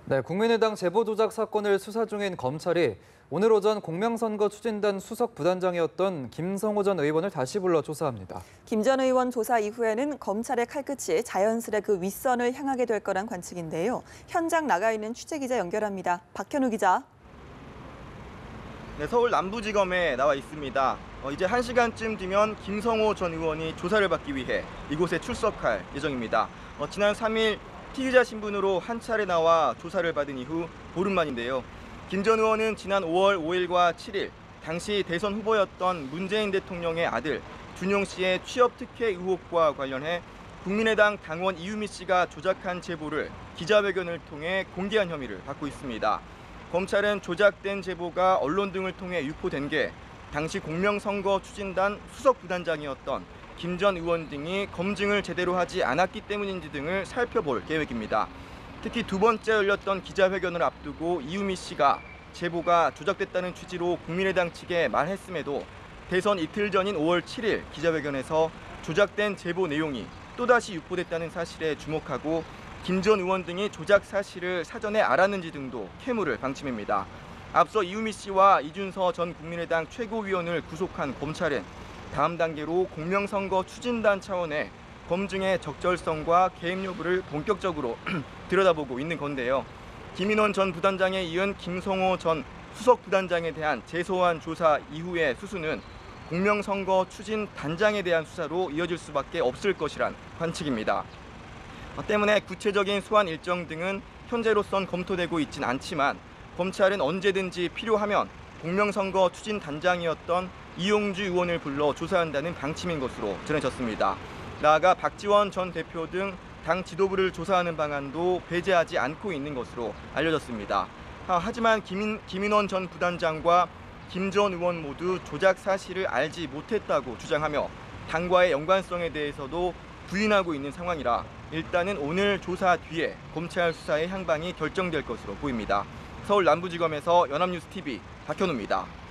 네, 국민의당 제보 조작 사건을 수사 중인 검찰이 오늘 오전 공명선거 추진단 수석 부단장이었던 김성호 전 의원을 다시 불러 조사합니다. 김 전 의원 조사 이후에는 검찰의 칼끝이 자연스레 그 윗선을 향하게 될 거란 관측인데요. 현장 나가 있는 취재기자 연결합니다. 박현우 기자. 네, 서울 남부지검에 나와 있습니다. 이제 1시간쯤 뒤면 김성호 전 의원이 조사를 받기 위해 이곳에 출석할 예정입니다. 지난 3일 피의자 신분으로 한 차례 나와 조사를 받은 이후 보름 만인데요. 김 전 의원은 지난 5월 5일과 7일 당시 대선 후보였던 문재인 대통령의 아들 준용 씨의 취업 특혜 의혹과 관련해 국민의당 당원 이유미 씨가 조작한 제보를 기자회견을 통해 공개한 혐의를 받고 있습니다. 검찰은 조작된 제보가 언론 등을 통해 유포된 게 당시 공명선거 추진단 수석 부단장이었던 김 전 의원 등이 검증을 제대로 하지 않았기 때문인지 등을 살펴볼 계획입니다. 특히 두 번째 열렸던 기자회견을 앞두고 이유미 씨가 제보가 조작됐다는 취지로 국민의당 측에 말했음에도 대선 이틀 전인 5월 7일 기자회견에서 조작된 제보 내용이 또다시 유포됐다는 사실에 주목하고 김 전 의원 등이 조작 사실을 사전에 알았는지 등도 캐물을 방침입니다. 앞서 이유미 씨와 이준서 전 국민의당 최고위원을 구속한 검찰은 다음 단계로 공명선거 추진단 차원의 검증의 적절성과 개입 여부를 본격적으로 들여다보고 있는 건데요. 김인원 전 부단장에 이은 김성호 전 수석 부단장에 대한 재소환 조사 이후의 수수는 공명선거 추진 단장에 대한 수사로 이어질 수밖에 없을 것이란 관측입니다. 때문에 구체적인 소환 일정 등은 현재로선 검토되고 있진 않지만 검찰은 언제든지 필요하면 공명선거 추진 단장이었던 이용주 의원을 불러 조사한다는 방침인 것으로 전해졌습니다. 나아가 박지원 전 대표 등 당 지도부를 조사하는 방안도 배제하지 않고 있는 것으로 알려졌습니다. 하지만 김인원 전 부단장과 김 전 의원 모두 조작 사실을 알지 못했다고 주장하며 당과의 연관성에 대해서도 부인하고 있는 상황이라 일단은 오늘 조사 뒤에 검찰 수사의 향방이 결정될 것으로 보입니다. 서울 남부지검에서 연합뉴스TV 박현우입니다.